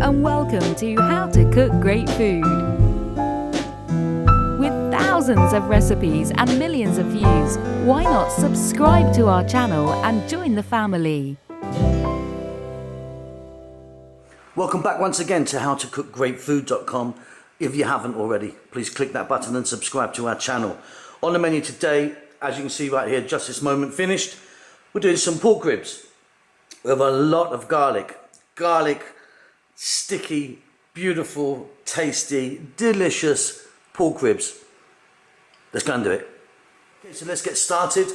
and welcome to How to Cook Great Food. With thousands of recipes and millions of views, why not subscribe to our channel and join the family? Welcome back once again to howtocookgreatfood.com. If you haven't already, please click that button and subscribe to our channel. On the menu today, as you can see right here, just this moment finished, we're doing some pork ribs with a lot of garlic. Garlic, sticky, beautiful, tasty, delicious pork ribs. Let's go and do it. Okay, so let's get started.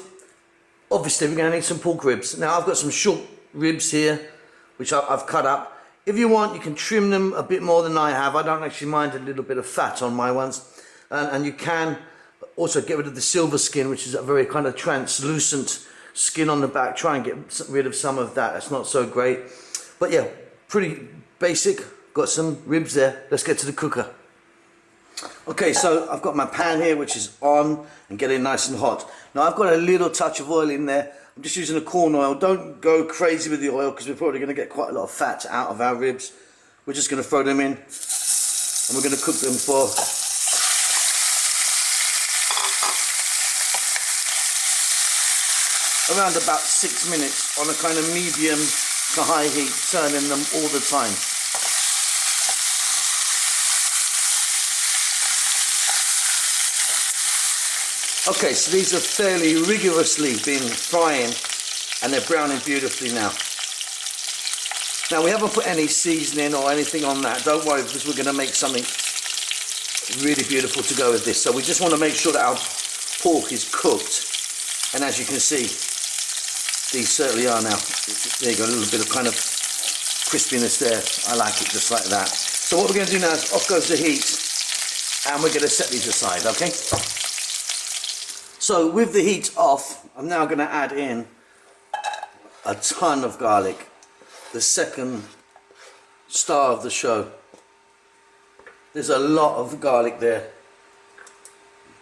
Obviously, we're going to need some pork ribs. Now, I've got some short ribs here, which I've cut up. If you want, you can trim them a bit more than I have. I don't actually mind a little bit of fat on my ones. And you can also get rid of the silver skin, which is a very kind of translucent skin on the back. Try and get rid of some of that. That's not so great. But yeah, pretty basic. Got some ribs there. Let's get to the cooker. Okay, so I've got my pan here, which is on and getting nice and hot. Now I've got a little touch of oil in there. I'm just using a corn oil. Don't go crazy with the oil because we're probably going to get quite a lot of fat out of our ribs. We're just going to throw them in and we're going to cook them for around about 6 minutes on a kind of medium to high heat, turning them all the time. Okay, so these have fairly rigorously been frying and they're browning beautifully now. Now we haven't put any seasoning or anything on that, don't worry, because we're going to make something really beautiful to go with this. So we just want to make sure that our pork is cooked, and as you can see, these certainly are now. There you go, a little bit of kind of crispiness there. I like it just like that. So what we're going to do now is off goes the heat and we're going to set these aside, okay? So with the heat off, I'm now going to add in a ton of garlic, the second star of the show. There's a lot of garlic there.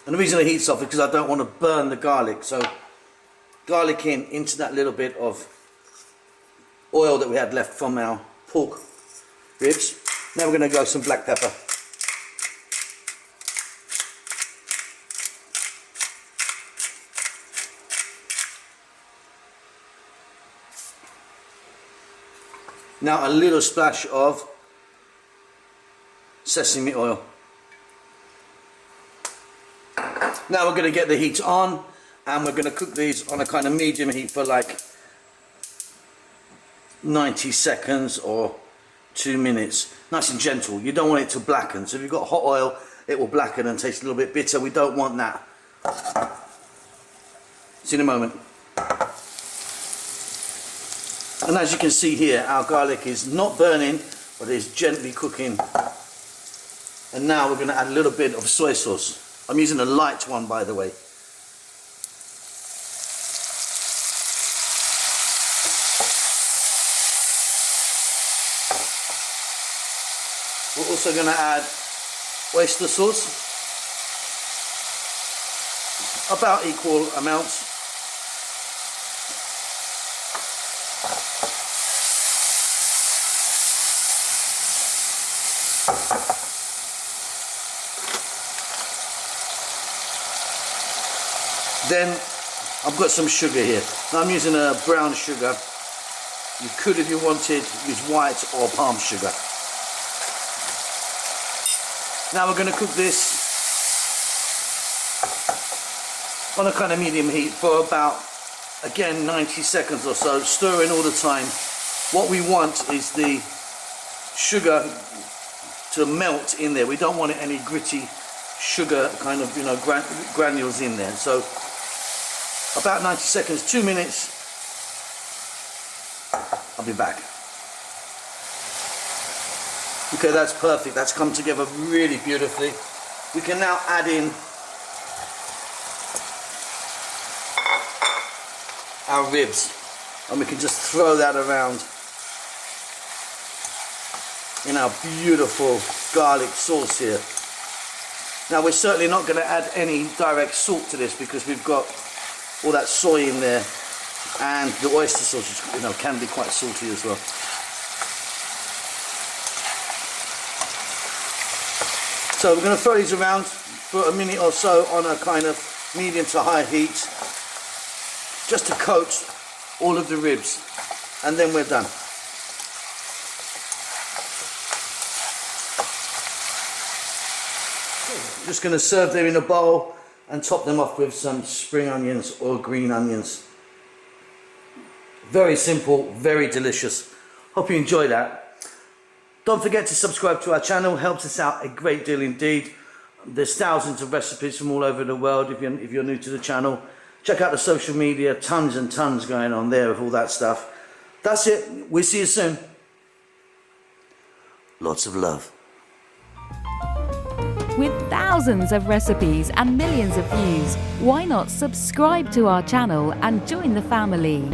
And the reason the heat's off is because I don't want to burn the garlic. So garlic into that little bit of oil that we had left from our pork ribs. Now we're going to go some black pepper. Now a little splash of sesame oil. Now we're going to get the heat on and we're going to cook these on a kind of medium heat for like 90 seconds or 2 minutes. Nice and gentle. You don't want it to blacken. So if you've got hot oil, it will blacken and taste a little bit bitter. We don't want that. See you in a moment. And as you can see here, our garlic is not burning, but is gently cooking. And now we're going to add a little bit of soy sauce. I'm using a light one, by the way. We're also going to add oyster sauce, about equal amounts. Then I've got some sugar here. Now I'm using a brown sugar. You could, if you wanted, use white or palm sugar. Now we're going to cook this on a kind of medium heat for about, again, 90 seconds or so, stirring all the time. What we want is the sugar to melt in there. We don't want any gritty sugar kind of, granules in there. So about 90 seconds, 2 minutes, I'll be back. Okay, that's perfect. That's come together really beautifully. We can now add in our ribs and we can just throw that around in our beautiful garlic sauce here. Now we're certainly not going to add any direct salt to this because we've got all that soy in there, and the oyster sauce, can be quite salty as well. So we're going to throw these around for a minute or so on a kind of medium to high heat, just to coat all of the ribs, and then we're done. Just going to serve them in a bowl and top them off with some spring onions or green onions. Very simple, very delicious. Hope you enjoy that. Don't forget to subscribe to our channel, helps us out a great deal indeed. There's thousands of recipes from all over the world if you're new to the channel. Check out the social media, tons and tons going on there with all that stuff. That's it, we'll see you soon. Lots of love. With thousands of recipes and millions of views, why not subscribe to our channel and join the family?